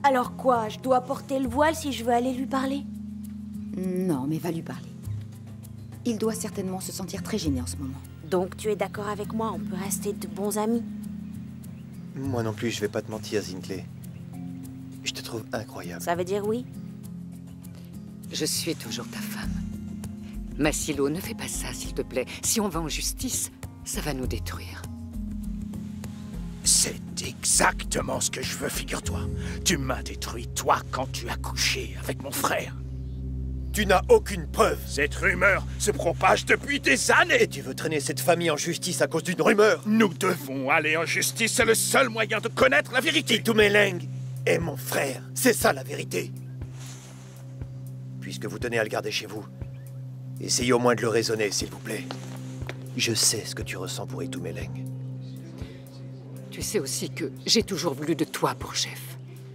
Alors quoi? Je dois porter le voile si je veux aller lui parler? Non, mais va lui parler. Il doit certainement se sentir très gêné en ce moment. Donc tu es d'accord avec moi, on peut rester de bons amis? Moi non plus, je vais pas te mentir, Zinkley. Je te trouve incroyable. Ça veut dire oui? Je suis toujours ta femme. Massilo, ne fais pas ça, s'il te plaît. Si on va en justice, ça va nous détruire. C'est exactement ce que je veux, figure-toi. Tu m'as détruit, toi, quand tu as couché avec mon frère. Tu n'as aucune preuve. Cette rumeur se propage depuis des années. Et tu veux traîner cette famille en justice à cause d'une rumeur? Nous devons aller en justice, c'est le seul moyen de connaître la vérité. Itumeleng est mon frère, c'est ça la vérité. Puisque vous tenez à le garder chez vous, essayez au moins de le raisonner, s'il vous plaît. Je sais ce que tu ressens pour Itumeleng. Tu sais aussi que j'ai toujours voulu de toi pour chef.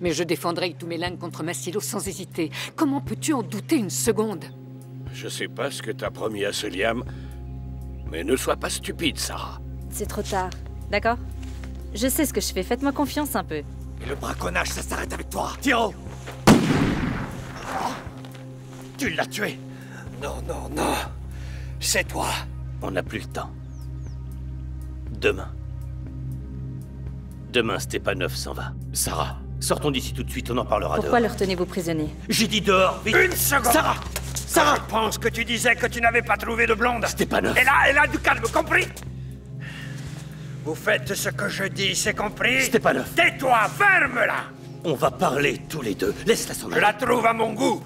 Mais je défendrai Itumeleng contre Massilo sans hésiter. Comment peux-tu en douter une seconde? Je sais pas ce que t'as promis à ce Liam, mais ne sois pas stupide, Sarah. C'est trop tard, d'accord? Je sais ce que je fais, faites-moi confiance un peu. Et le braconnage, ça s'arrête avec toi. Tiro! Tu l'as tué. Non, non, non. C'est toi. On n'a plus le temps. Demain. Demain, Stepanov s'en va. Sarah, sortons d'ici tout de suite, on en parlera Pourquoi dehors. le retenez-vous prisonnier? J'ai dit dehors, vite. Une seconde. Sarah! Sarah! Je pense que tu disais que tu n'avais pas trouvé de blonde. Stepanov! Et là, du calme, compris? Vous faites ce que je dis, c'est compris? Stepanov! Tais-toi, ferme-la! On va parler tous les deux. Laisse-la s'en Je aller. la trouve à mon goût.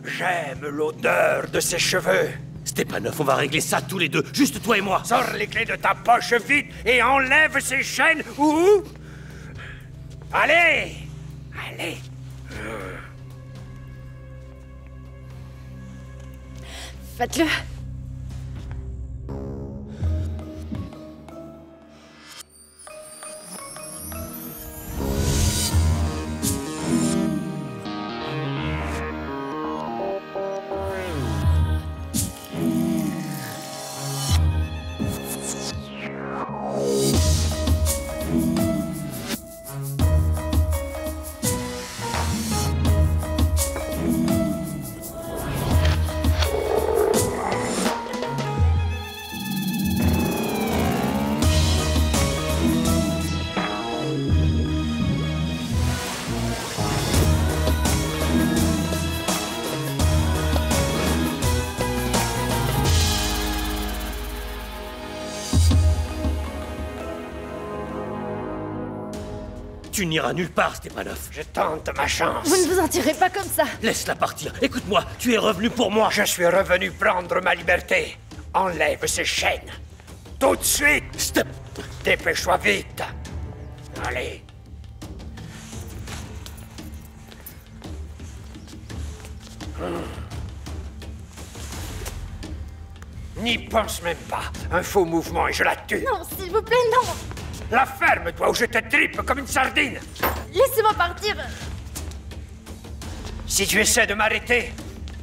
J'aime l'odeur de ses cheveux. Stepanov, on va régler ça tous les deux, juste toi et moi. Sors les clés de ta poche vite et enlève ces chaînes ou... Allez! Allez! Faites-le! Tu n'iras nulle part, Stepanov. Je tente ma chance. Vous ne vous en tirez pas comme ça! Laisse-la partir. Écoute-moi, tu es revenu pour moi. Je suis revenu prendre ma liberté. Enlève ces chaînes. Tout de suite. Step. Dépêche-toi vite. Allez. N'y pense même pas. Un faux mouvement et je la tue. Non, s'il vous plaît, non! La ferme, toi, ou je te tripe comme une sardine. Laissez-moi partir! Si tu essaies de m'arrêter,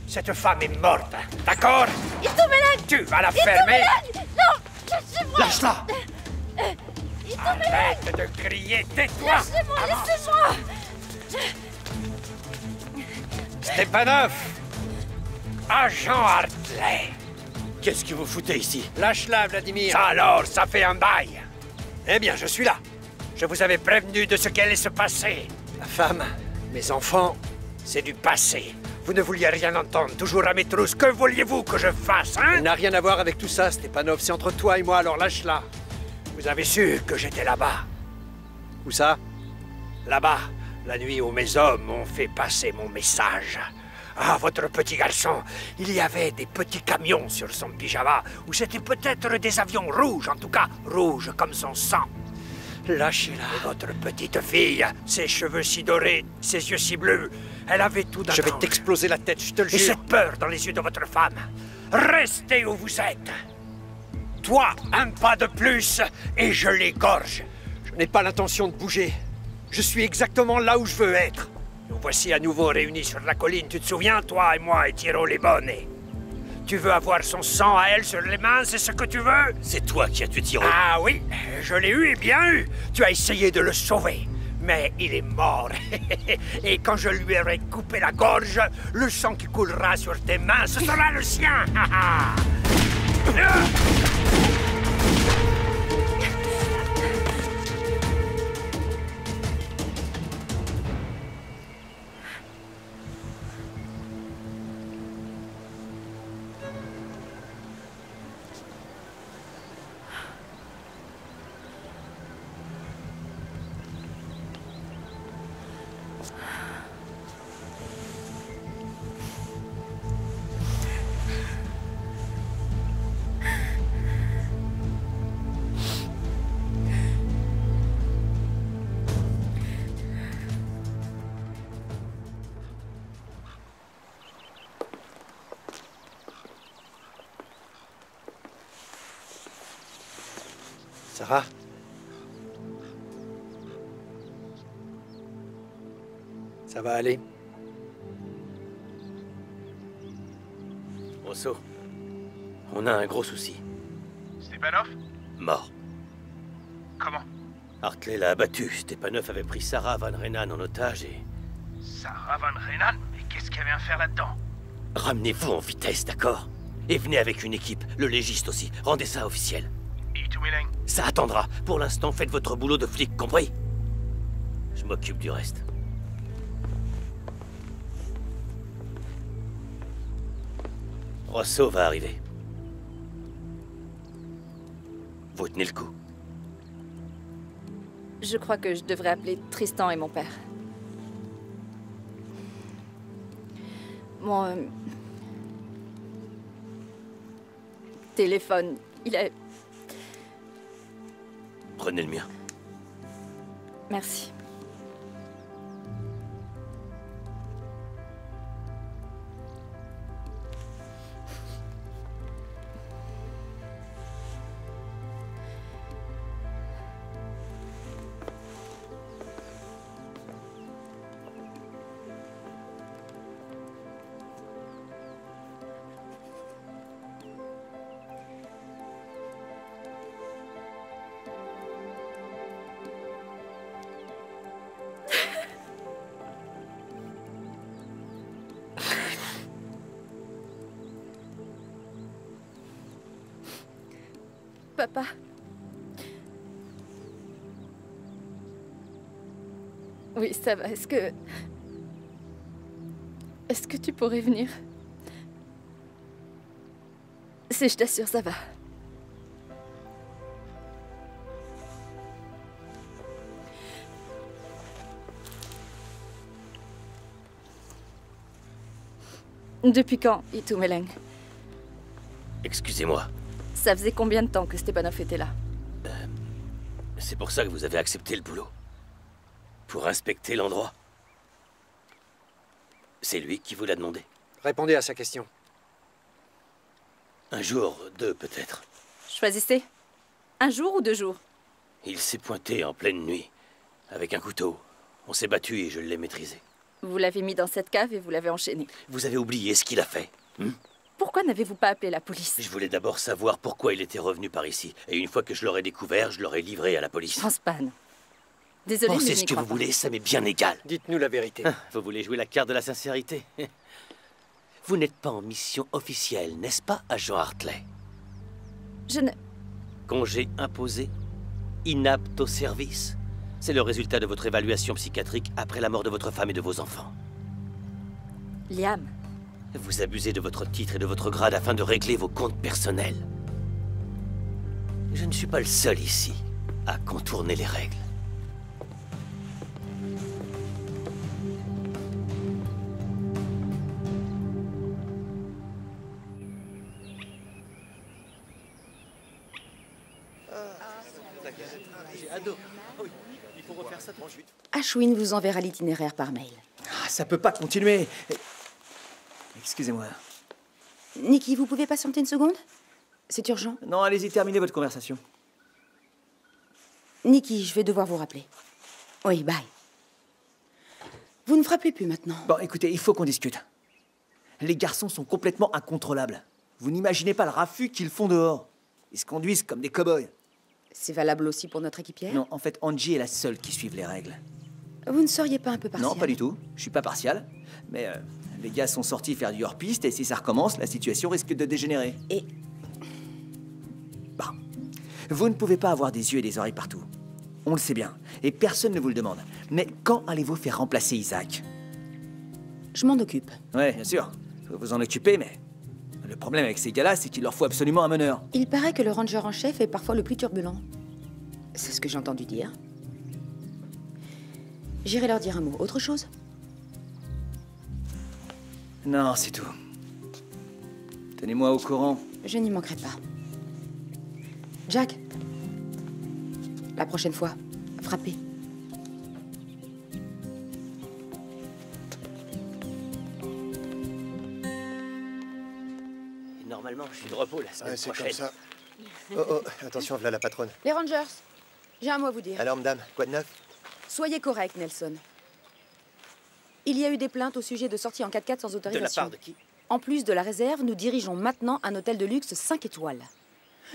cette femme est morte. D'accord? Itumeleng! Tu vas la fermer. Itumeleng! Non! Lâchez-moi! Lâche-la. Itumeleng! Arrête de crier, tais-toi. Lâchez-moi! Laissez-moi! Stepanov! Agent Hartley! Qu'est-ce que vous foutez ici? Lâche-la, Vladimir! Ça alors, ça fait un bail! Eh bien, je suis là. Je vous avais prévenu de ce qui allait se passer. Ma femme, mes enfants, c'est du passé. Vous ne vouliez rien entendre, toujours à mes trousses. Que vouliez-vous que je fasse, hein? Elle n'a rien à voir avec tout ça, Stepanov. C'est entre toi et moi, alors lâche-la. Vous avez su que j'étais là-bas. Où ça? Là-bas, la nuit où mes hommes ont fait passer mon message. Ah, votre petit garçon, il y avait des petits camions sur son pyjama, ou c'était peut-être des avions rouges, en tout cas, rouges comme son sang. Lâchez-la. Et votre petite fille, ses cheveux si dorés, ses yeux si bleus, elle avait tout d'un Je vais ange. t'exploser la tête, je te le Et jure. cette peur dans les yeux de votre femme. Restez où vous êtes. Toi, un pas de plus, et je l'égorge. Je n'ai pas l'intention de bouger. Je suis exactement là où je veux être. Nous voici à nouveau réunis sur la colline, tu te souviens, toi et moi et Tiro les Bonnets. Tu veux avoir son sang à elle sur les mains, c'est ce que tu veux? C'est toi qui as tué Tiro. Ah oui, je l'ai eu et bien eu. Tu as essayé de le sauver. Mais il est mort. Et quand je lui aurai coupé la gorge, le sang qui coulera sur tes mains, ce sera le sien. Sarah? Ça va aller? Rosso, on a un gros souci. Stepanov? Mort. Comment? Hartley l'a abattu. Stepanov avait pris Sarah Van Renan en otage et... Sarah Van Renan? Mais qu'est-ce qu'elle vient faire là-dedans? Ramenez-vous en vitesse, d'accord? Et venez avec une équipe, le légiste aussi. Rendez ça officiel. Et Tumeleng? Ça attendra. Pour l'instant, faites votre boulot de flic, compris? Je m'occupe du reste. Rosso va arriver. Vous tenez le coup. Je crois que je devrais appeler Tristan et mon père. Mon téléphone, il est... Prenez le mien. Merci. Papa. Oui, ça va. Est-ce que tu pourrais venir? Si, je t'assure, ça va. Depuis quand, Tumeleng? Excusez-moi. Ça faisait combien de temps que Stepanov était là? C'est pour ça que vous avez accepté le boulot. Pour inspecter l'endroit. C'est lui qui vous l'a demandé. Répondez à sa question. Un jour, deux peut-être. Choisissez. Un jour ou 2 jours? Il s'est pointé en pleine nuit, avec un couteau. On s'est battu et je l'ai maîtrisé. Vous l'avez mis dans cette cave et vous l'avez enchaîné. Vous avez oublié ce qu'il a fait, Pourquoi n'avez-vous pas appelé la police? Je voulais d'abord savoir pourquoi il était revenu par ici. Et une fois que je l'aurais découvert, je l'aurais livré à la police. Je pense pas, non. Désolée, mais Pensez je ce n'y que crois vous pas. voulez, ça m'est bien égal. Dites-nous la vérité. Vous voulez jouer la carte de la sincérité? Vous n'êtes pas en mission officielle, n'est-ce pas, agent Hartley? Je ne... Congé imposé? Inapte au service? C'est le résultat de votre évaluation psychiatrique après la mort de votre femme et de vos enfants. Liam, Vous abusez de votre titre et de votre grade afin de régler vos comptes personnels. Je ne suis pas le seul ici à contourner les règles. Ashwin vous enverra l'itinéraire par mail. Ah, ça peut pas continuer. Excusez-moi. Nikki, vous pouvez patienter une seconde? C'est urgent. Non, allez-y, terminez votre conversation. Nikki, je vais devoir vous rappeler. Oui, bye. Vous ne frappez plus maintenant. Bon, écoutez, il faut qu'on discute. Les garçons sont complètement incontrôlables. Vous n'imaginez pas le raffut qu'ils font dehors. Ils se conduisent comme des cow-boys. C'est valable aussi pour notre équipière? Non, en fait, Angie est la seule qui suive les règles. Vous ne seriez pas un peu partial? Non, pas du tout. Je suis pas partial. Mais les gars sont sortis faire du hors-piste et si ça recommence, la situation risque de dégénérer. Et... Bah, vous ne pouvez pas avoir des yeux et des oreilles partout. On le sait bien. Et personne ne vous le demande. Mais quand allez-vous faire remplacer Isaac? Je m'en occupe. Ouais, bien sûr. Faut vous en occuper, mais... Le problème avec ces gars-là, c'est qu'il leur faut absolument un meneur. Il paraît que le ranger en chef est parfois le plus turbulent. C'est ce que j'ai entendu dire. J'irai leur dire un mot. Autre chose? Non, c'est tout. Tenez-moi au courant. Je n'y manquerai pas. Jack, la prochaine fois, frappez. Normalement, je suis de repos la semaine Ouais, c'est prochaine. comme ça. Oh, oh, attention, voilà la patronne. Les Rangers, j'ai un mot à vous dire. Alors, madame, quoi de neuf? Soyez correct, Nelson. Il y a eu des plaintes au sujet de sorties en 4x4 sans De la autorisation. part de qui? En plus de la réserve, nous dirigeons maintenant un hôtel de luxe 5 étoiles.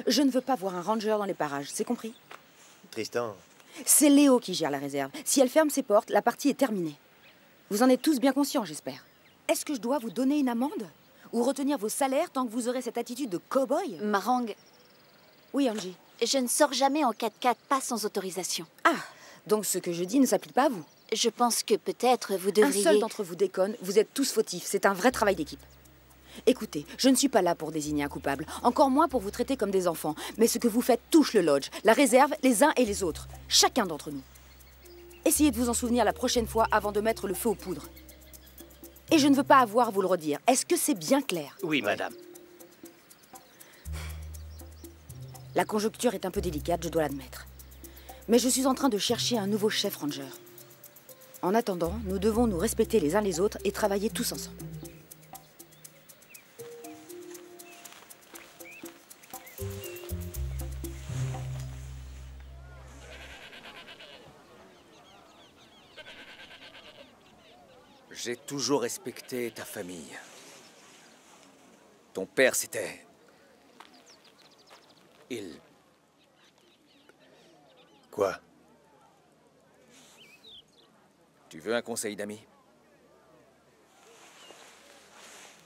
Je ne veux pas voir un ranger dans les parages, c'est compris? Tristan, C'est Léo qui gère la réserve. Si elle ferme ses portes, la partie est terminée. Vous en êtes tous bien conscients, j'espère. Est-ce que je dois vous donner une amende? Ou retenir vos salaires tant que vous aurez cette attitude de cow-boy? Marang, Oui, Angie. je ne sors jamais en 4x4, pas sans autorisation. Ah, donc ce que je dis ne s'applique pas à vous. Je pense que peut-être vous Un devriez... seul d'entre vous déconne, vous êtes tous fautifs. C'est un vrai travail d'équipe. Écoutez, je ne suis pas là pour désigner un coupable, encore moins pour vous traiter comme des enfants. Mais ce que vous faites touche le lodge, la réserve, les uns et les autres. Chacun d'entre nous. Essayez de vous en souvenir la prochaine fois avant de mettre le feu aux poudres. Et je ne veux pas avoir à vous le redire. Est-ce que c'est bien clair? Oui, madame. La conjoncture est un peu délicate, je dois l'admettre. Mais je suis en train de chercher un nouveau chef ranger. En attendant, nous devons nous respecter les uns les autres et travailler tous ensemble. J'ai toujours respecté ta famille. Ton père, c'était... Il... quoi? Tu veux un conseil d'ami?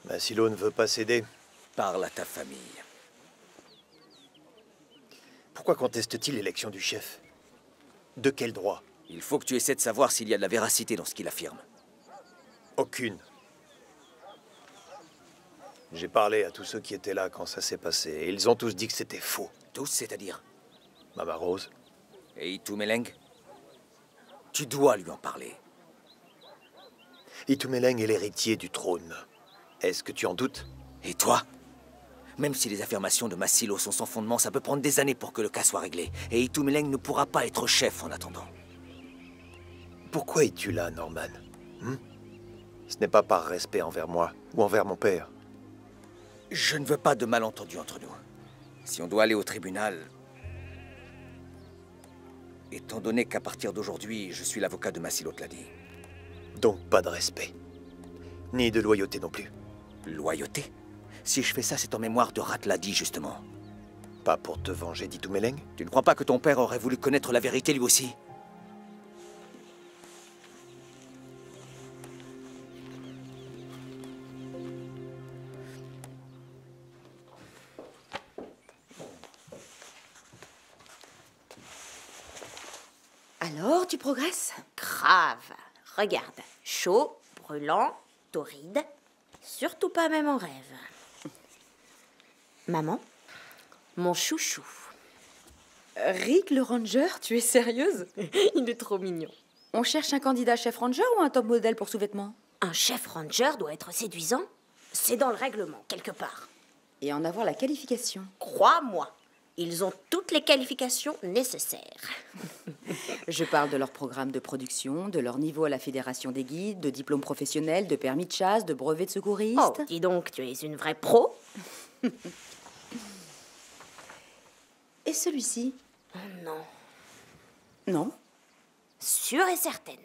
Massilo ne veut pas céder. Parle à ta famille. Pourquoi conteste-t-il l'élection du chef? De quel droit? Il faut que tu essaies de savoir s'il y a de la véracité dans ce qu'il affirme. Aucune. J'ai parlé à tous ceux qui étaient là quand ça s'est passé, et ils ont tous dit que c'était faux. Tous, c'est-à-dire? Mama Rose. Et Itumeleng? Tu dois lui en parler. Itumeleng est l'héritier du trône. Est-ce que tu en doutes? Et toi? Même si les affirmations de Massilo sont sans fondement, ça peut prendre des années pour que le cas soit réglé. Et Itumeleng ne pourra pas être chef en attendant. Pourquoi es-tu là, Norman? Ce n'est pas par respect envers moi ou envers mon père. Je ne veux pas de malentendus entre nous. Si on doit aller au tribunal... Étant donné qu'à partir d'aujourd'hui, je suis l'avocat de Massilo Tladi. Donc pas de respect. Ni de loyauté non plus. Loyauté? Si je fais ça, c'est en mémoire de Ratladi, justement. Pas pour te venger d'Itumeleng? Tu ne crois pas que ton père aurait voulu connaître la vérité lui aussi? Alors, tu progresses? Grave. Regarde. Chaud, brûlant, torride. Surtout pas même en rêve. Maman, mon chouchou. Rick, le ranger, tu es sérieuse? Il est trop mignon. On cherche un candidat chef ranger ou un top modèle pour sous-vêtements? Un chef ranger doit être séduisant. C'est dans le règlement, quelque part. Et en avoir la qualification. Crois-moi, ils ont toutes les qualifications nécessaires. Je parle de leur programme de production, de leur niveau à la fédération des guides, de diplôme professionnel, de permis de chasse, de brevet de secouriste. Oh, dis donc, tu es une vraie pro. Et celui-ci? Oh non. Non. Sûre et certaine.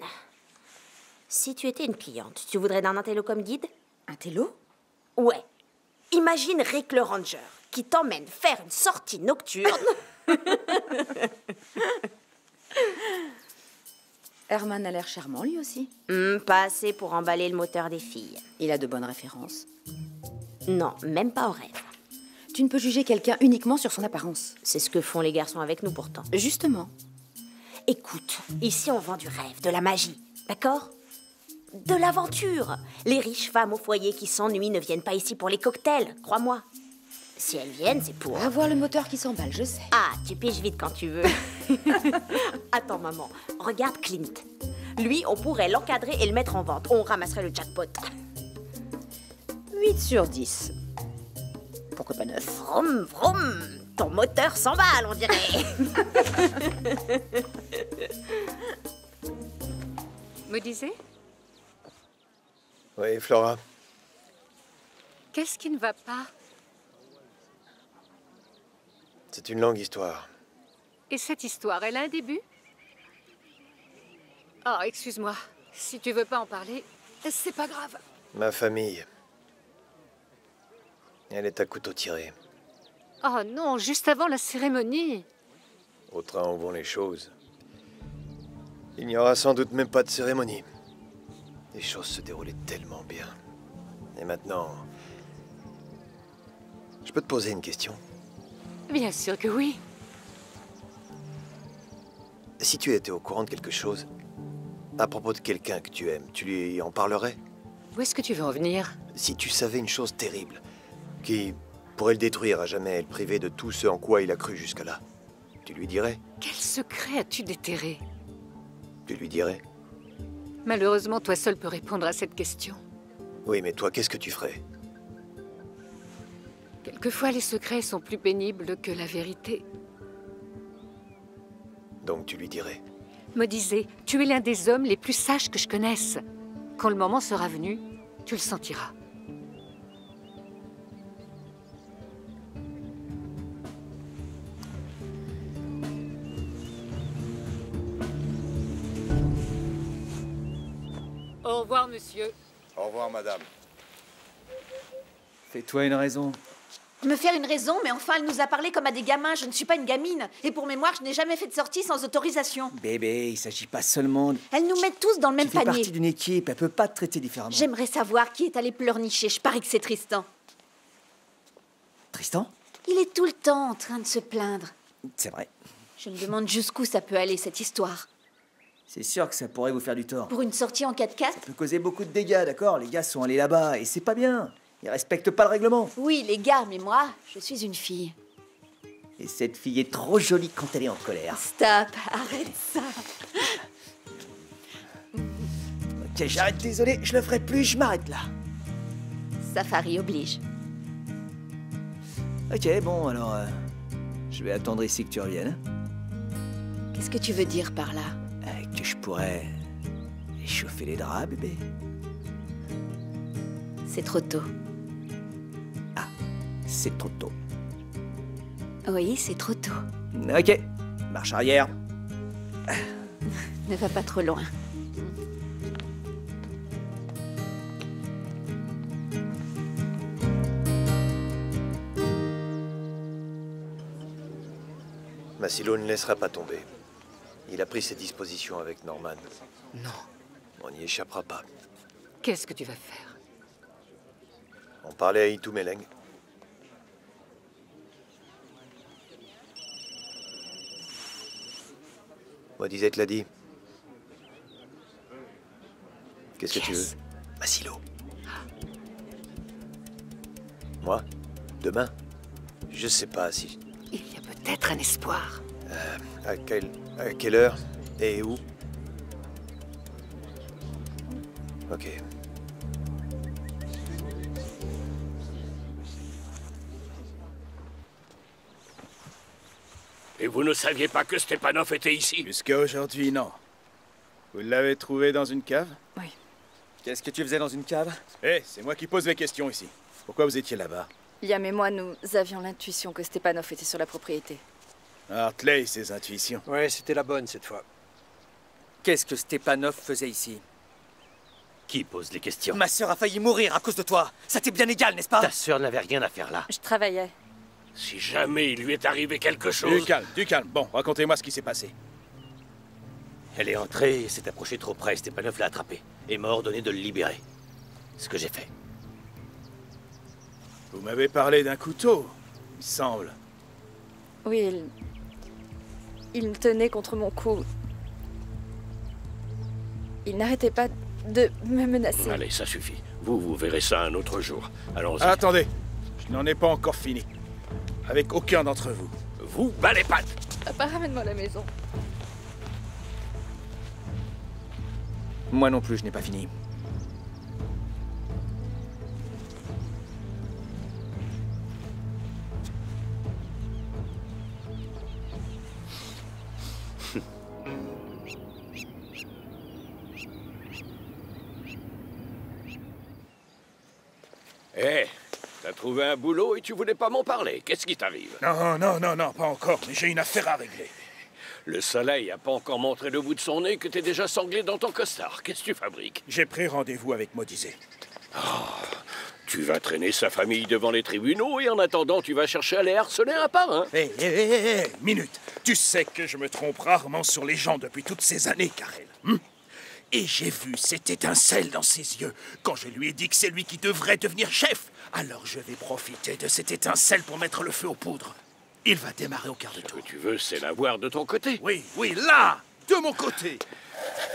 Si tu étais une cliente, tu voudrais d'un intello comme guide? Un télo? Ouais. Imagine Rick le Ranger qui t'emmène faire une sortie nocturne. Herman a l'air charmant, lui aussi. Pas assez pour emballer le moteur des filles. Il a de bonnes références. Non, même pas en rêve. Tu ne peux juger quelqu'un uniquement sur son apparence. C'est ce que font les garçons avec nous pourtant. Justement. Écoute, ici on vend du rêve, de la magie, d'accord? De l'aventure. Les riches femmes au foyer qui s'ennuient ne viennent pas ici pour les cocktails, crois-moi. Si elles viennent, c'est pour... Avoir le moteur qui s'emballe, je sais. Ah, tu piges vite quand tu veux. Attends, maman, regarde Clint. Lui, on pourrait l'encadrer et le mettre en vente. On ramasserait le jackpot. 8 sur 10. Pourquoi pas 9? Vroom, vroom. Ton moteur s'emballe, on dirait. Me disais? Oui, Flora. Qu'est-ce qui ne va pas? C'est une longue histoire. Et cette histoire, elle a un début? Oh, excuse-moi. Si tu veux pas en parler, c'est pas grave. Ma famille. Elle est à couteau tiré. Oh non, juste avant la cérémonie. Au train où vont les choses. Il n'y aura sans doute même pas de cérémonie. Les choses se déroulaient tellement bien. Et maintenant... Je peux te poser une question? Bien sûr que oui. Si tu étais au courant de quelque chose, à propos de quelqu'un que tu aimes, tu lui en parlerais? Où est-ce que tu veux en venir? Si tu savais une chose terrible, qui pourrait le détruire à jamais et le priver de tout ce en quoi il a cru jusque-là, tu lui dirais? Quel secret as-tu déterré? Tu lui dirais? Malheureusement, toi seul peux répondre à cette question. Oui, mais toi, qu'est-ce que tu ferais? Quelquefois, les secrets sont plus pénibles que la vérité. Donc tu lui dirais? Me disais, tu es l'un des hommes les plus sages que je connaisse. Quand le moment sera venu, tu le sentiras. Au revoir, monsieur. Au revoir, madame. Fais-toi une raison. Me faire une raison, mais enfin, elle nous a parlé comme à des gamins. Je ne suis pas une gamine. Et pour mémoire, je n'ai jamais fait de sortie sans autorisation. Bébé, il s'agit pas seulement de... Elle nous met tous dans le même Tu fais panier. partie d'une équipe, elle peut pas te traiter différemment. J'aimerais savoir qui est allé pleurnicher. Je parie que c'est Tristan. Tristan? Il est tout le temps en train de se plaindre. C'est vrai. Je me demande jusqu'où ça peut aller, cette histoire. C'est sûr que ça pourrait vous faire du tort. Pour une sortie en 4x4 Ça peut causer beaucoup de dégâts, d'accord? Les gars sont allés là-bas, et c'est pas bien. Ils respectent pas le règlement. Oui, les gars, mais moi, je suis une fille. Et cette fille est trop jolie quand elle est en colère. Stop, arrête ça. Ok, j'arrête, désolé, je le ferai plus, je m'arrête là. Safari oblige. Ok, bon, alors... je vais attendre ici que tu reviennes. Qu'est-ce que tu veux dire par là? Que je pourrais... échauffer les draps, bébé. C'est trop tôt. Ah, c'est trop tôt. Oui, c'est trop tôt. Ok, marche arrière. Ne va pas trop loin. Massilo ne laissera pas tomber. Il a pris ses dispositions avec Norman. Non. On n'y échappera pas. Qu'est-ce que tu vas faire? On parlait à Itu Meleng. Modizet l'a dit. Qu'est-ce que tu veux? Massilo. Moi? Demain? Je sais pas si... Il y a peut-être un espoir. À quelle heure? Et où? Ok. Et vous ne saviez pas que Stepanov était ici? Jusqu'à aujourd'hui, non. Vous l'avez trouvé dans une cave? Oui. Qu'est-ce que tu faisais dans une cave? Hé, c'est moi qui pose les questions ici. Pourquoi vous étiez là-bas? Liam et moi, nous avions l'intuition que Stepanov était sur la propriété. Hartley, ses intuitions. Ouais, c'était la bonne cette fois. Qu'est-ce que Stepanov faisait ici? Qui pose les questions? Ma sœur a failli mourir à cause de toi. Ça t'est bien égal, n'est-ce pas? Ta sœur n'avait rien à faire là. Je travaillais. Si jamais il lui est arrivé quelque chose... Du calme. Bon, racontez-moi ce qui s'est passé. Elle est entrée et s'est approchée trop près. Stepanov l'a attrapée et m'a ordonné de le libérer. Ce que j'ai fait. Vous m'avez parlé d'un couteau, il me semble. Oui, il me tenait contre mon cou. Il n'arrêtait pas de me menacer. Allez, ça suffit. Vous verrez ça un autre jour. Allons-y. Attendez, je n'en ai pas encore fini. Avec aucun d'entre vous. Vous, bas les pattes! Papa, ramène-moi à la maison. Moi non plus, je n'ai pas fini. Hé, t'as trouvé un boulot et tu voulais pas m'en parler. Qu'est-ce qui t'arrive? Non, pas encore, mais j'ai une affaire à régler. Le soleil a pas encore montré le bout de son nez que t'es déjà sanglé dans ton costard. Qu'est-ce que tu fabriques? J'ai pris rendez-vous avec Modizé. Tu vas traîner sa famille devant les tribunaux et en attendant, tu vas chercher à les harceler un par un. Hé, minute. Tu sais que je me trompe rarement sur les gens depuis toutes ces années, Karel. Et j'ai vu cette étincelle dans ses yeux quand je lui ai dit que c'est lui qui devrait devenir chef. Alors je vais profiter de cette étincelle pour mettre le feu aux poudres. Il va démarrer au quart de tour. Ce que tu veux, c'est l'avoir de ton côté. Oui, là, de mon côté.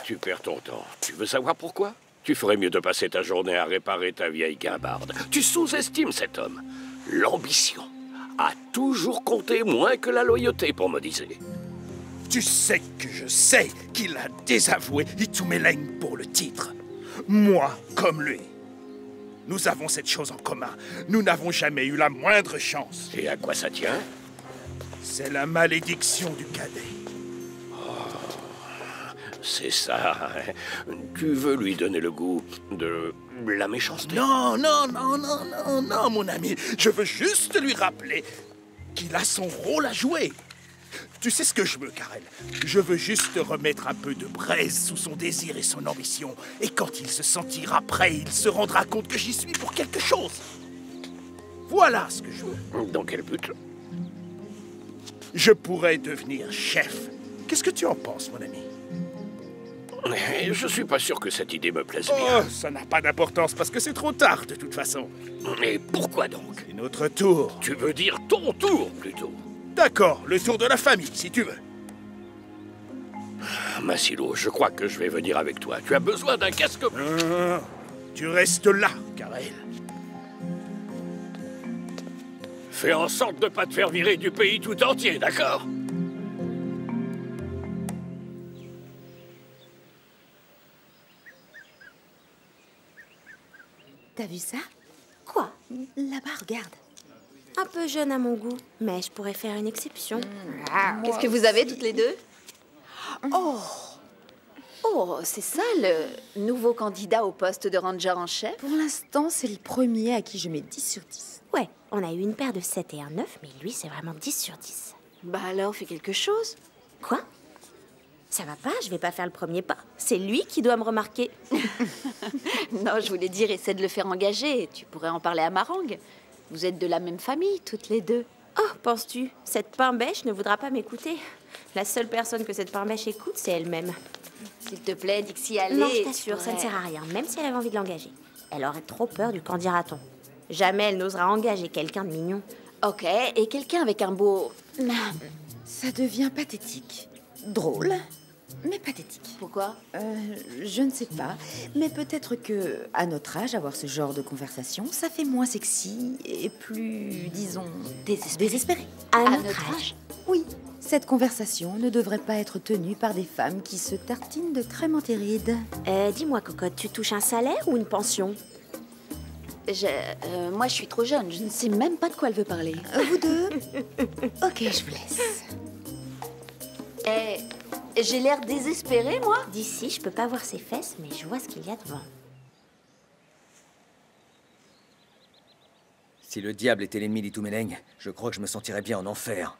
Tu perds ton temps. Tu veux savoir pourquoi? Tu ferais mieux de passer ta journée à réparer ta vieille guimbarde. Tu sous-estimes cet homme. L'ambition a toujours compté moins que la loyauté pour Modizé. Tu sais que je sais qu'il a désavoué Itumeleng pour le titre. Moi, comme lui. Nous avons cette chose en commun. Nous n'avons jamais eu la moindre chance. Et à quoi ça tient? C'est la malédiction du cadet. C'est ça. Tu veux lui donner le goût de la méchanceté? Non, mon ami. Je veux juste lui rappeler qu'il a son rôle à jouer. Tu sais ce que je veux, Karel? Je veux juste remettre un peu de braise sous son désir et son ambition. Et quand il se sentira prêt, il se rendra compte que j'y suis pour quelque chose. Voilà ce que je veux. Dans quel but? Je pourrais devenir chef. Qu'est-ce que tu en penses, mon ami? Je suis pas sûr que cette idée me plaise bien. Oh, ça n'a pas d'importance parce que c'est trop tard de toute façon. Mais pourquoi donc? C'est notre tour. Tu veux dire ton tour, plutôt? D'accord, le tour de la famille, si tu veux. Massilo, je crois que je vais venir avec toi. Tu as besoin d'un casque bleu. Tu restes là, Karel. Fais en sorte de ne pas te faire virer du pays tout entier, d'accord? T'as vu ça? Quoi? Là-bas, regarde. Un peu jeune à mon goût, mais je pourrais faire une exception. Qu'est-ce que vous avez toutes les deux? Oh, C'est ça le nouveau candidat au poste de ranger en chef? pour l'instant, c'est le premier à qui je mets 10 sur 10. Ouais, on a eu une paire de 7 et un 9, mais lui, c'est vraiment 10 sur 10. Bah alors, fais quelque chose. Quoi? Ça va pas, je vais pas faire le premier pas. C'est lui qui doit me remarquer. Non, je voulais dire, essaie de le faire engager. Tu pourrais en parler à Marang. Vous êtes de la même famille, toutes les deux. Oh, penses-tu? Cette pain-bêche ne voudra pas m'écouter. La seule personne que cette pain-bêche écoute, c'est elle-même. S'il te plaît, Dixie, allez. Non, je t'assure, ça ne sert à rien, même si elle avait envie de l'engager. Elle aurait trop peur du qu'en dira-t-on. Jamais elle n'osera engager quelqu'un de mignon. Ok, et quelqu'un avec un beau... Ça devient pathétique. Drôle, mais pathétique. Pourquoi? Je ne sais pas, mais peut-être que, à notre âge, avoir ce genre de conversation, ça fait moins sexy et plus, disons, désespéré. À notre âge? Oui, cette conversation ne devrait pas être tenue par des femmes qui se tartinent de crème antéride. Dis-moi, cocotte, tu touches un salaire ou une pension? Moi, je suis trop jeune. Je ne sais même pas de quoi elle veut parler. Vous deux? Ok, je vous laisse. J'ai l'air désespérée, moi? D'ici, je peux pas voir ses fesses, mais je vois ce qu'il y a devant. Si le diable était l'ennemi d'Itumeleng, je crois que je me sentirais bien en enfer.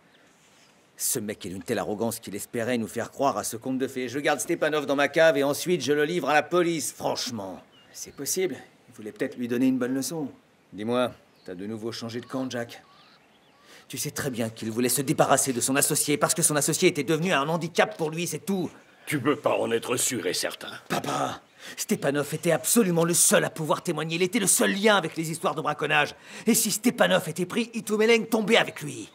Ce mec est d'une telle arrogance qu'il espérait nous faire croire à ce conte de fées. Je garde Stepanov dans ma cave et ensuite je le livre à la police, franchement. C'est possible. Il voulait peut-être lui donner une bonne leçon. Dis-moi, t'as de nouveau changé de camp, Jack? Tu sais très bien qu'il voulait se débarrasser de son associé parce que son associé était devenu un handicap pour lui, c'est tout. Tu peux pas en être sûr et certain. Papa, Stepanov était absolument le seul à pouvoir témoigner. Il était le seul lien avec les histoires de braconnage. Et si Stepanov était pris, Itumeleng tombait avec lui.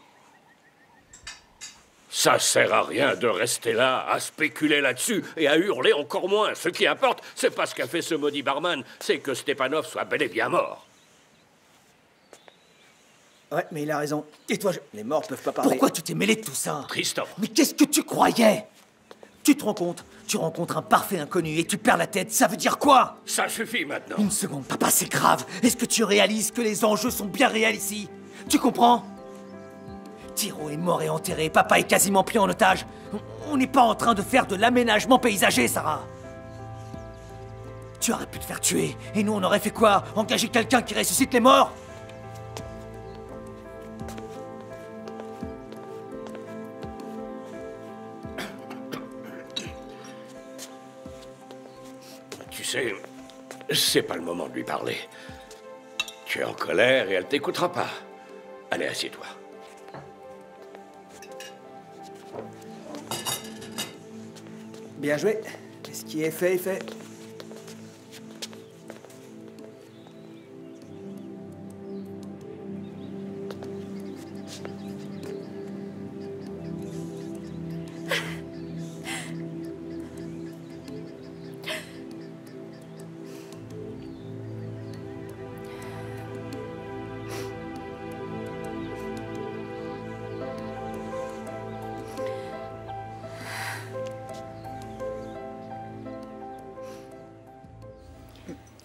Ça sert à rien de rester là, à spéculer là-dessus et à hurler encore moins. Ce qui importe, c'est pas ce qu'a fait ce maudit barman, c'est que Stepanov soit bel et bien mort. Ouais, mais il a raison. Et toi, les morts peuvent pas parler. Pourquoi tu t'es mêlé de tout ça? Tristan. Mais qu'est-ce que tu croyais? Tu te rends compte? Tu rencontres un parfait inconnu et tu perds la tête. Ça veut dire quoi? Ça suffit maintenant. Une seconde, papa, c'est grave. Est-ce que tu réalises que les enjeux sont bien réels ici? Tu comprends? Tiro est mort et enterré. Papa est quasiment pris en otage. On n'est pas en train de faire de l'aménagement paysager, Sarah. Tu aurais pu te faire tuer. Et nous, on aurait fait quoi? Engager quelqu'un qui ressuscite les morts? Tu sais, c'est pas le moment de lui parler. Tu es en colère et elle t'écoutera pas. Allez, assieds-toi. Bien joué. Ce qui est fait est fait.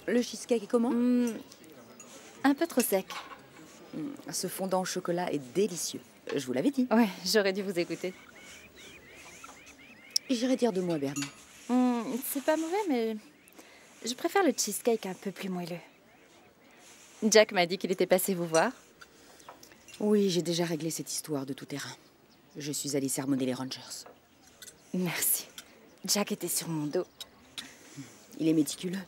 Le cheesecake est comment? Un peu trop sec. Ce fondant au chocolat est délicieux. Je vous l'avais dit. Ouais, j'aurais dû vous écouter. J'irais dire de moi, Bernie. C'est pas mauvais, mais je préfère le cheesecake un peu plus moelleux. Jack m'a dit qu'il était passé vous voir. Oui, j'ai déjà réglé cette histoire de tout terrain. Je suis allée sermonner les Rangers. Merci. Jack était sur mon dos. Il est méticuleux.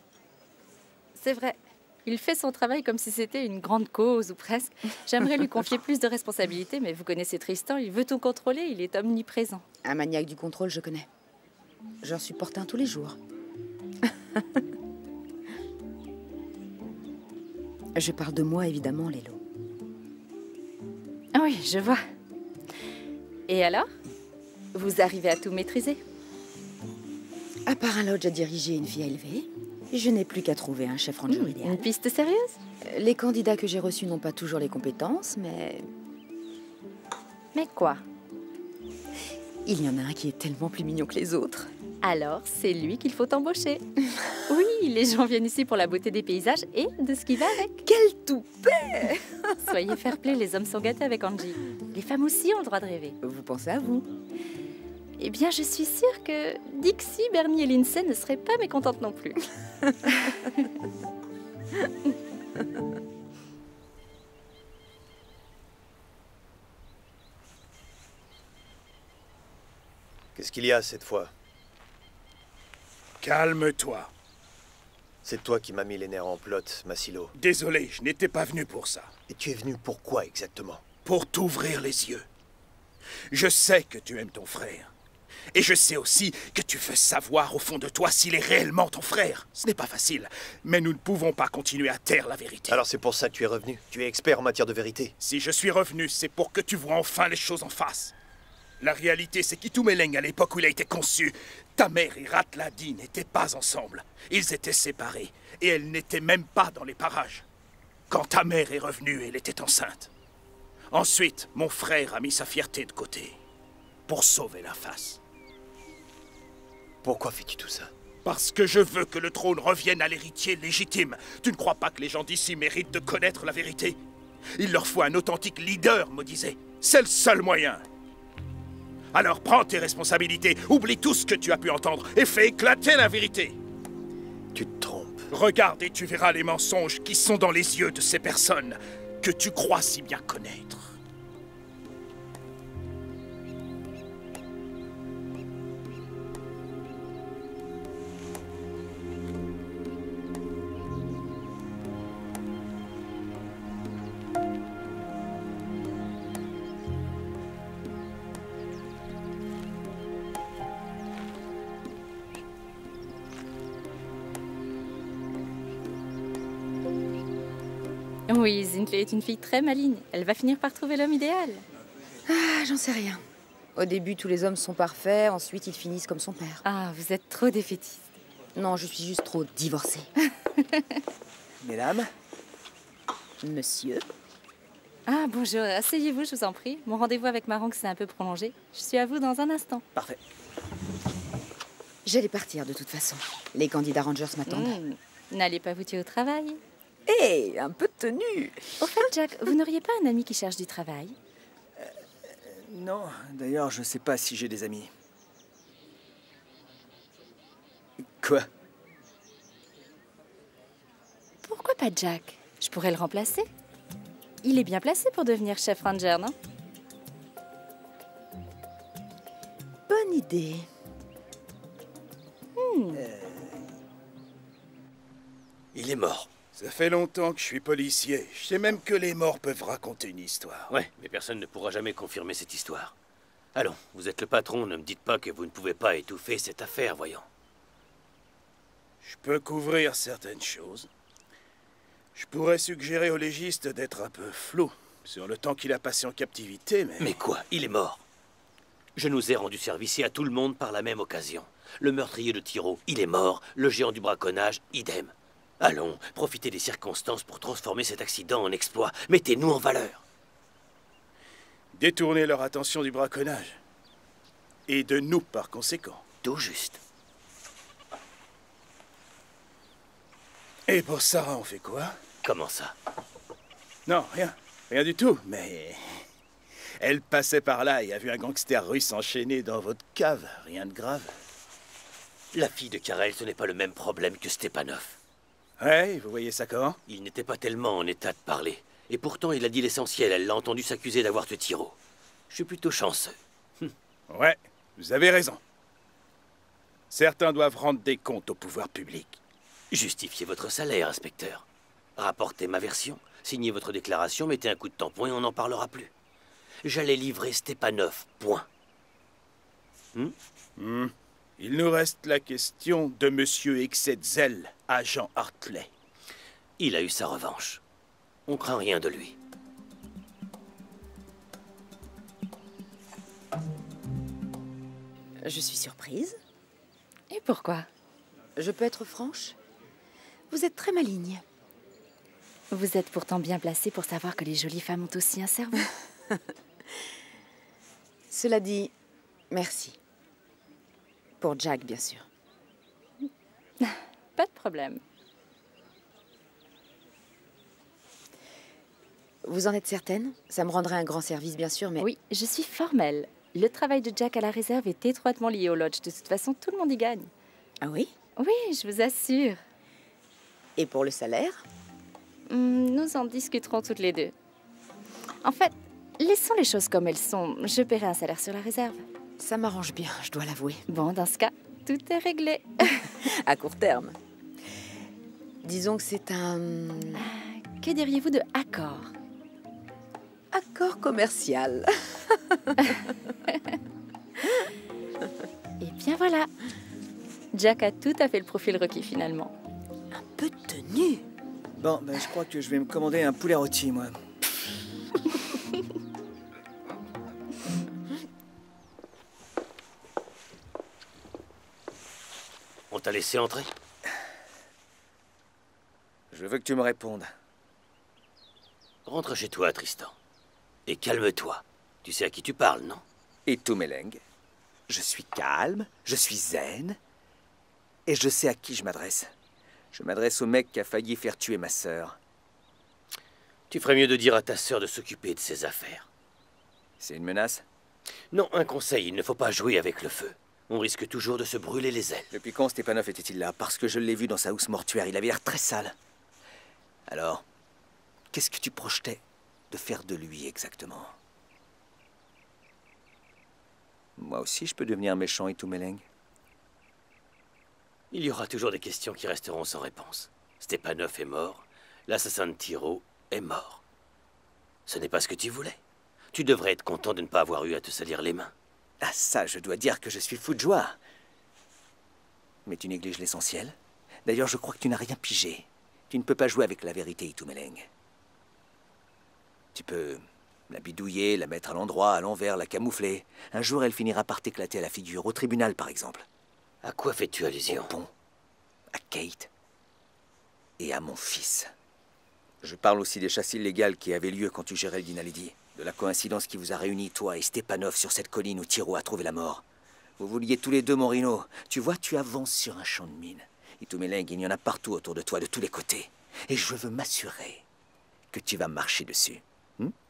C'est vrai. Il fait son travail comme si c'était une grande cause, ou presque. J'aimerais lui confier plus de responsabilités, mais vous connaissez Tristan, il veut tout contrôler, il est omniprésent. Un maniaque du contrôle, je connais. J'en supporte un tous les jours. Je parle de moi, évidemment, Lélo. Ah oui, je vois. Et alors? Vous arrivez à tout maîtriser? À part un lodge à diriger et une fille à élever, je n'ai plus qu'à trouver un chef ranger idéal. Une piste sérieuse? Les candidats que j'ai reçus n'ont pas toujours les compétences, mais... Mais quoi? Il y en a un qui est tellement plus mignon que les autres. Alors, c'est lui qu'il faut embaucher. Oui, les gens viennent ici pour la beauté des paysages et de ce qui va avec. Quel toupet! Soyez fair-play, les hommes sont gâtés avec Angie. Les femmes aussi ont le droit de rêver. Vous pensez à vous? Eh bien, je suis sûre que Dixie, Bernie et Lindsay ne seraient pas mécontentes non plus. Qu'est-ce qu'il y a cette fois? Calme-toi. C'est toi qui m'as mis les nerfs en plot, Massilo. Désolé, je n'étais pas venu pour ça. Et tu es venu pour quoi exactement? Pour t'ouvrir les yeux. Je sais que tu aimes ton frère. Et je sais aussi que tu veux savoir au fond de toi s'il est réellement ton frère. Ce n'est pas facile, mais nous ne pouvons pas continuer à taire la vérité. Alors c'est pour ça que tu es revenu? Tu es expert en matière de vérité? Si je suis revenu, c'est pour que tu vois enfin les choses en face. La réalité, c'est qu'Itumeleng, à l'époque où il a été conçu, ta mère et Ratladi n'étaient pas ensemble. Ils étaient séparés, et elle n'était même pas dans les parages. Quand ta mère est revenue, elle était enceinte. Ensuite, mon frère a mis sa fierté de côté, pour sauver la face. Pourquoi fais-tu tout ça? Parce que je veux que le trône revienne à l'héritier légitime. Tu ne crois pas que les gens d'ici méritent de connaître la vérité? Il leur faut un authentique leader, me disait. C'est le seul moyen. Alors prends tes responsabilités, oublie tout ce que tu as pu entendre et fais éclater la vérité. Tu te trompes. Regarde et tu verras les mensonges qui sont dans les yeux de ces personnes que tu crois si bien connaître. Oui, Zintley est une fille très maligne. Elle va finir par trouver l'homme idéal. Ah, j'en sais rien. Au début, tous les hommes sont parfaits, ensuite ils finissent comme son père. Ah, vous êtes trop défaitiste. Non, je suis juste trop divorcée. Mesdames? Monsieur? Ah, bonjour, asseyez-vous, je vous en prie. Mon rendez-vous avec Marangue s'est un peu prolongé. Je suis à vous dans un instant. Parfait. J'allais partir de toute façon. Les candidats Rangers m'attendent. N'allez pas vous tuer au travail. Hé, un peu de tenue. Au fait, Jack, vous n'auriez pas un ami qui cherche du travail? Non, d'ailleurs, je sais pas si j'ai des amis. Quoi? Pourquoi pas Jack? Je pourrais le remplacer. Il est bien placé pour devenir chef ranger, non? Bonne idée. Il est mort. Ça fait longtemps que je suis policier. Je sais même que les morts peuvent raconter une histoire. Ouais, mais personne ne pourra jamais confirmer cette histoire. Allons, vous êtes le patron, ne me dites pas que vous ne pouvez pas étouffer cette affaire, voyons. Je peux couvrir certaines choses. Je pourrais suggérer au légiste d'être un peu flou sur le temps qu'il a passé en captivité, mais... Mais quoi? Il est mort. Je nous ai rendu service et à tout le monde par la même occasion. Le meurtrier de Tiro, il est mort. Le géant du braconnage, idem. Allons, profitez des circonstances pour transformer cet accident en exploit. Mettez-nous en valeur. Détourner leur attention du braconnage. Et de nous, par conséquent. Tout juste. Et pour Sarah, on fait quoi? Comment ça? Non, rien. Rien du tout, mais... Elle passait par là et a vu un gangster russe enchaîné dans votre cave. Rien de grave. La fille de Karel, ce n'est pas le même problème que Stepanov. Ouais, vous voyez ça comment? Il n'était pas tellement en état de parler. Et pourtant, il a dit l'essentiel. Elle l'a entendu s'accuser d'avoir tué Tiro. Je suis plutôt chanceux. Ouais, vous avez raison. Certains doivent rendre des comptes au pouvoir public. Justifiez votre salaire, inspecteur. Rapportez ma version. Signez votre déclaration, mettez un coup de tampon et on n'en parlera plus. J'allais livrer Stepanov, point. Il nous reste la question de Monsieur Exetzel, agent Hartley. Il a eu sa revanche. On craint rien de lui. Je suis surprise. Et pourquoi? Je peux être franche? Vous êtes très maligne. Vous êtes pourtant bien placé pour savoir que les jolies femmes ont aussi un cerveau. Cela dit, merci. Pour Jack, bien sûr. Pas de problème. Vous en êtes certaine? Ça me rendrait un grand service, bien sûr, mais... Oui, je suis formelle. Le travail de Jack à la réserve est étroitement lié au lodge. De toute façon, tout le monde y gagne. Ah oui? Oui, je vous assure. Et pour le salaire? Nous en discuterons toutes les deux. En fait, laissons les choses comme elles sont. Je paierai un salaire sur la réserve. Ça m'arrange bien, je dois l'avouer. Bon, dans ce cas, tout est réglé. À court terme. Disons que c'est un... Que diriez-vous de accord? Accord commercial. Et bien voilà. Jack a tout à fait le profil requis finalement. Un peu de tenue. Bon, ben, je crois que je vais me commander un poulet rôti, moi. On t'a laissé entrer? Je veux que tu me répondes. Rentre chez toi, Tristan. Et calme-toi. Tu sais à qui tu parles, non? Et tout Meleng. Je suis calme, je suis zen, et je sais à qui je m'adresse. Je m'adresse au mec qui a failli faire tuer ma sœur. Tu ferais mieux de dire à ta sœur de s'occuper de ses affaires. C'est une menace? Non, un conseil, il ne faut pas jouer avec le feu. On risque toujours de se brûler les ailes. Depuis quand Stepanov était-il là? Parce que je l'ai vu dans sa housse mortuaire, il avait l'air très sale. Alors, qu'est-ce que tu projetais de faire de lui exactement? Moi aussi, je peux devenir méchant et tout Meleng. Il y aura toujours des questions qui resteront sans réponse. Stepanov est mort, l'assassin de Tiro est mort. Ce n'est pas ce que tu voulais. Tu devrais être content de ne pas avoir eu à te salir les mains. Ah ça, je dois dire que je suis fou de joie. Mais tu négliges l'essentiel. D'ailleurs, je crois que tu n'as rien pigé. Tu ne peux pas jouer avec la vérité, Itumeleng. Tu peux la bidouiller, la mettre à l'endroit, à l'envers, la camoufler. Un jour, elle finira par t'éclater à la figure, au tribunal par exemple. À quoi fais-tu allusion? Au pont, à Kate et à mon fils. Je parle aussi des chasses illégales qui avaient lieu quand tu gérais le Dinaledi. De la coïncidence qui vous a réunis, toi et Stepanov, sur cette colline où Tiro a trouvé la mort. Vous vouliez tous les deux, mon Rhino. Tu vois, tu avances sur un champ de mine. Et tous mes legs, il y en a partout autour de toi, de tous les côtés. Et je veux m'assurer que tu vas marcher dessus.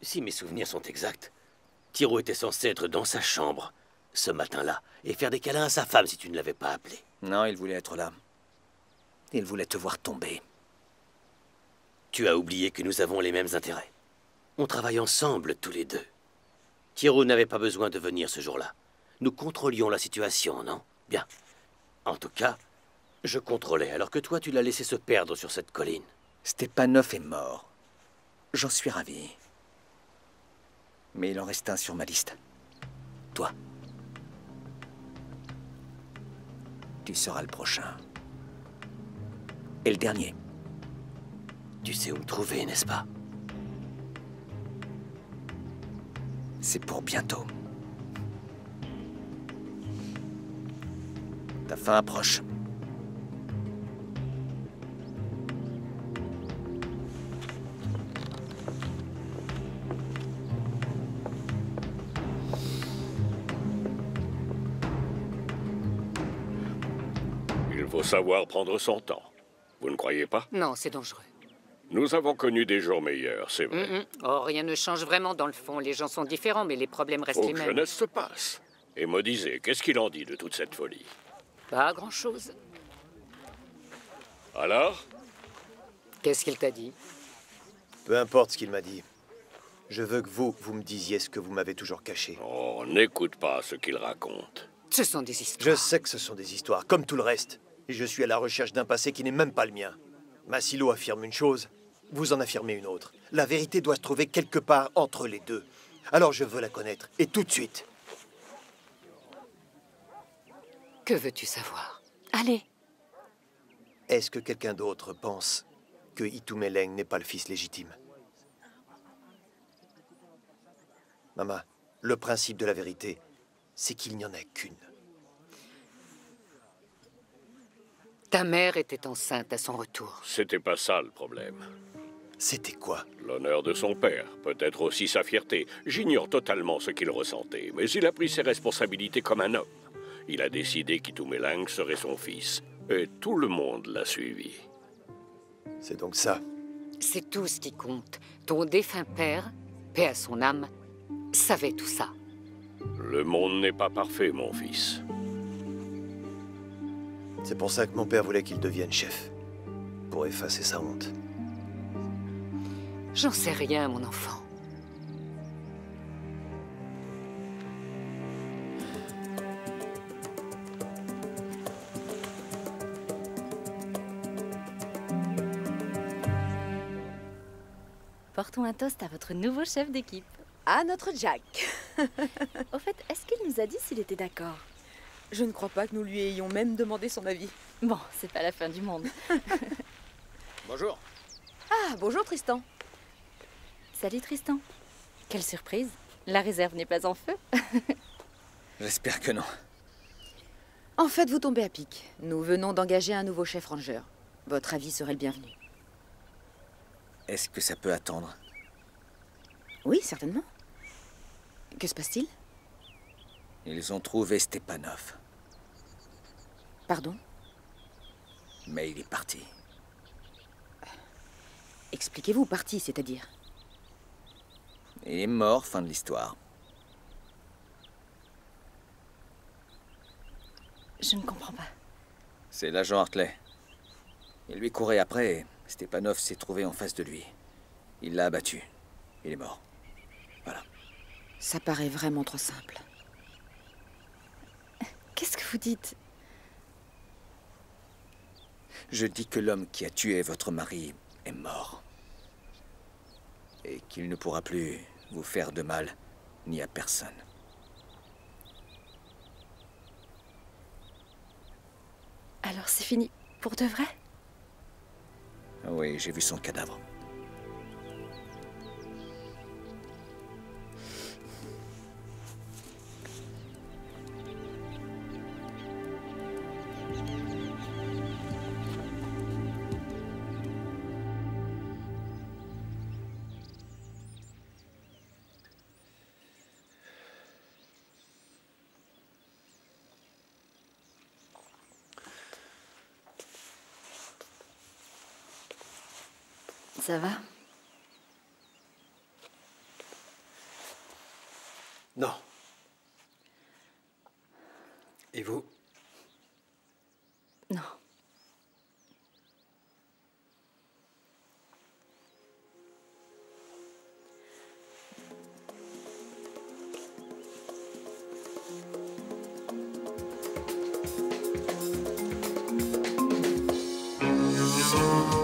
Si mes souvenirs sont exacts, Tiro était censé être dans sa chambre ce matin-là et faire des câlins à sa femme si tu ne l'avais pas appelé. Non, il voulait être là. Il voulait te voir tomber. Tu as oublié que nous avons les mêmes intérêts. On travaille ensemble tous les deux. Tiro n'avait pas besoin de venir ce jour-là. Nous contrôlions la situation, non? Bien. En tout cas, je contrôlais, alors que toi, tu l'as laissé se perdre sur cette colline. Stepanov est mort. J'en suis ravi. Mais il en reste un sur ma liste. Toi. Tu seras le prochain. Et le dernier. Tu sais où me trouver, n'est-ce pas? C'est pour bientôt. Ta fin approche. Il faut savoir prendre son temps. Vous ne croyez pas? Non, c'est dangereux. Nous avons connu des jours meilleurs, c'est vrai. Oh, rien ne change vraiment dans le fond. Les gens sont différents, mais les problèmes restent Faut les que mêmes. jeunesse se passe. Et me disait, qu'est-ce qu'il en dit de toute cette folie? Pas grand-chose. Alors? Qu'est-ce qu'il t'a dit? Peu importe ce qu'il m'a dit. Je veux que vous me disiez ce que vous m'avez toujours caché. Oh, n'écoute pas ce qu'il raconte. Ce sont des histoires. Je sais que ce sont des histoires, comme tout le reste. Et je suis à la recherche d'un passé qui n'est même pas le mien. Massilo affirme une chose, vous en affirmez une autre. La vérité doit se trouver quelque part entre les deux. Alors je veux la connaître, et tout de suite. Que veux-tu savoir? Allez. Est-ce que quelqu'un d'autre pense que Itumeleng n'est pas le fils légitime? Maman, le principe de la vérité, c'est qu'il n'y en a qu'une. Ta mère était enceinte à son retour. C'était pas ça le problème. C'était quoi? L'honneur de son père, peut-être aussi sa fierté. J'ignore totalement ce qu'il ressentait, mais il a pris ses responsabilités comme un homme. Il a décidé qu'Itumeleng serait son fils, et tout le monde l'a suivi. C'est donc ça. C'est tout ce qui compte. Ton défunt père, paix à son âme, savait tout ça. Le monde n'est pas parfait, mon fils. C'est pour ça que mon père voulait qu'il devienne chef. Pour effacer sa honte. J'en sais rien, mon enfant. Portons un toast à votre nouveau chef d'équipe. À notre Jack. Au fait, est-ce qu'il nous a dit s'il était d'accord? Je ne crois pas que nous lui ayons même demandé son avis. Bon, c'est pas la fin du monde. Bonjour. Ah, bonjour Tristan. Salut Tristan. Quelle surprise. La réserve n'est pas en feu. J'espère que non. En fait, vous tombez à pic. Nous venons d'engager un nouveau chef ranger. Votre avis serait le bienvenu. Est-ce que ça peut attendre? Oui, certainement. Que se passe-t-il? Ils ont trouvé Stepanov. Pardon? Mais il est parti. Expliquez-vous, parti, c'est-à-dire? Il est mort, fin de l'histoire. Je ne comprends pas. C'est l'agent Hartley. Il lui courait après et Stepanov s'est trouvé en face de lui. Il l'a abattu. Il est mort. Voilà. Ça paraît vraiment trop simple. Qu'est-ce que vous dites? Je dis que l'homme qui a tué votre mari est mort. Et qu'il ne pourra plus vous faire de mal, ni à personne. Alors c'est fini, pour de vrai? Oui, j'ai vu son cadavre. Ça va? Non. Et vous? Non. Thank you.